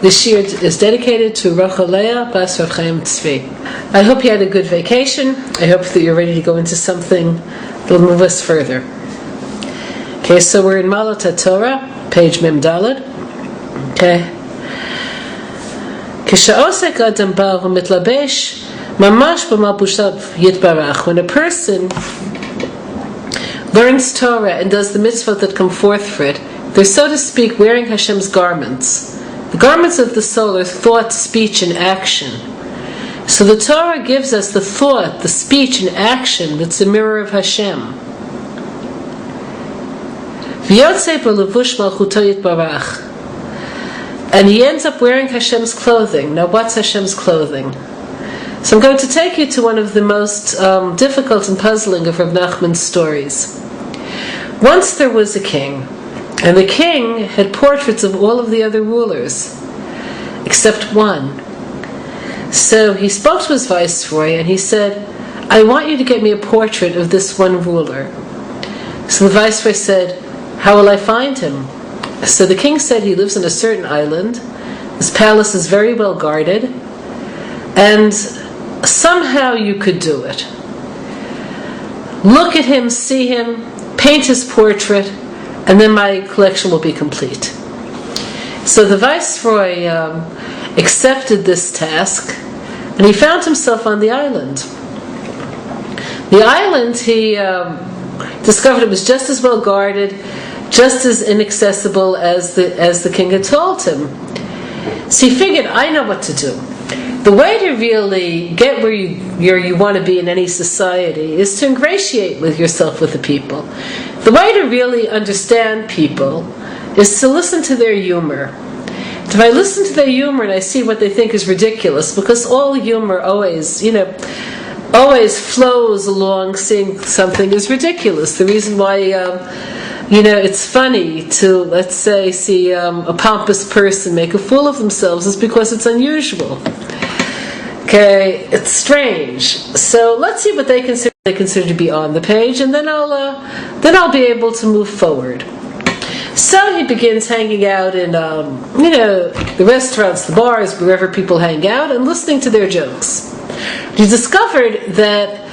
This shiur is dedicated to Rachalea Bas Rav Chaim Tzvi. I hope you had a good vacation. I hope that you're ready to go into something that will move us further. Okay, so we're in Maalot Hatorah, page Mem Daled. Okay. K'sha'osek adam ba v'mitlabesh mamash b'malbushav yitbarach. When a person learns Torah and does the mitzvot that come forth for it, they're, so to speak, wearing Hashem's garments. The garments of the soul are thought, speech, and action. So the Torah gives us the thought, the speech, and action that's a mirror of Hashem. And he ends up wearing Hashem's clothing. Now, what's Hashem's clothing? So I'm going to take you to one of the most difficult and puzzling of Rav Nachman's stories. Once there was a king, and the king had portraits of all of the other rulers, except one. So he spoke to his viceroy and he said, I want you to get me a portrait of this one ruler. So the viceroy said, how will I find him? So the king said he lives on a certain island. His palace is very well guarded, and somehow you could do it. Look at him, see him, paint his portrait, and then my collection will be complete. So the viceroy accepted this task, and he found himself on the island. The island, he discovered it was just as well guarded, just as inaccessible as the king had told him. So he figured, I know what to do. The way to really get where you want to be in any society is to ingratiate with yourself with the people. The way to really understand people is to listen to their humor. If I listen to their humor and I see what they think is ridiculous, because all humor always flows along seeing something is ridiculous. The reason why it's funny to, let's say, see a pompous person make a fool of themselves is because it's unusual. Okay, it's strange. So let's see what they consider to be on the page, and then I'll be able to move forward. So he begins hanging out in the restaurants, the bars, wherever people hang out, and listening to their jokes. He discovered that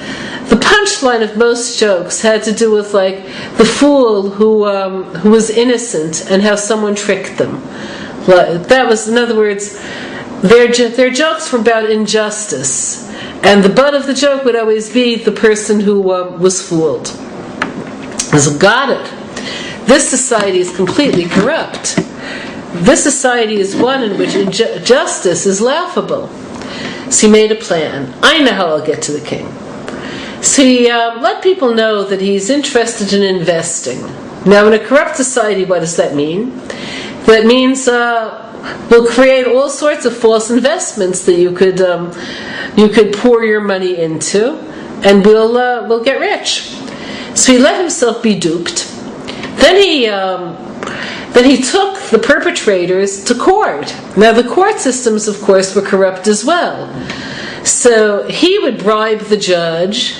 the punchline of most jokes had to do with the fool who was innocent and how someone tricked them. That was, in other words, their jokes were about injustice, and the butt of the joke would always be the person who was fooled. So got it. This society is completely corrupt. This society is one in which injustice is laughable. So he made a plan. I know how I'll get to the king. So he let people know that he's interested in investing. Now, in a corrupt society, what does that mean? That means we'll create all sorts of false investments that you could pour your money into, and we'll get rich. So he let himself be duped. Then he took the perpetrators to court. Now the court systems, of course, were corrupt as well. So he would bribe the judge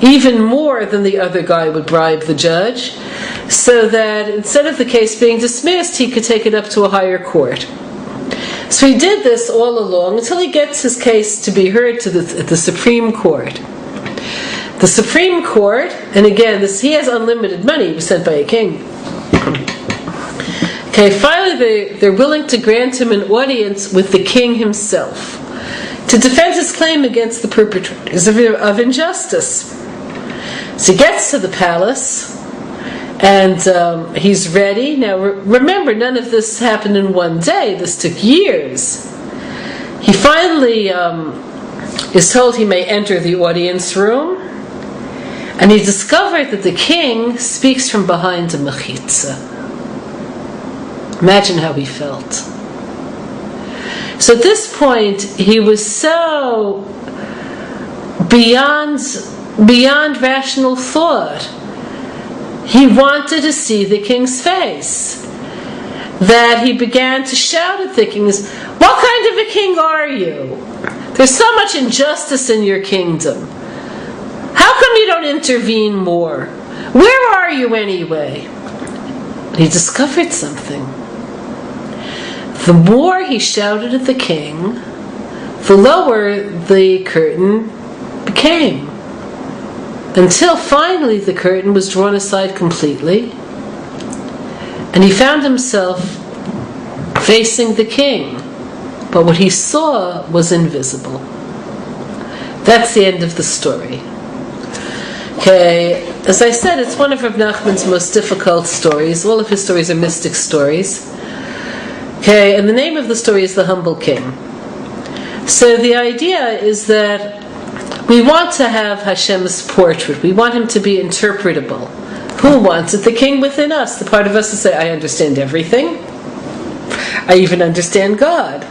even more than the other guy would bribe the judge, so that instead of the case being dismissed, he could take it up to a higher court. So he did this all along until he gets his case to be heard at the Supreme Court. The Supreme Court, and again, he has unlimited money. He was sent by a king. Okay, finally they're willing to grant him an audience with the king himself to defend his claim against the perpetrators of injustice. So he gets to the palace, and he's ready. Now remember, none of this happened in one day. This took years. He finally is told he may enter the audience room, and he discovered that the king speaks from behind a mechitza. Imagine how he felt. So at this point, he was so beyond rational thought. He wanted to see the king's face, that he began to shout at the king, what kind of a king are you? There's so much injustice in your kingdom. How come you don't intervene more? Where are you anyway? He discovered something. the more he shouted at the king, the lower the curtain became, until finally the curtain was drawn aside completely, and he found himself facing the king, but what he saw was invisible. That's the end of the story. Okay, as I said, it's one of Reb Nachman's most difficult stories. All of his stories are mystic stories. Okay, and the name of the story is The Humble King. So the idea is that we want to have Hashem's portrait. We want him to be interpretable. Who wants it? The king within us. The part of us to say, I understand everything. I even understand God.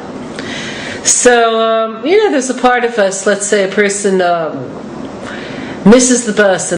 So, there's a part of us, let's say a person misses the bus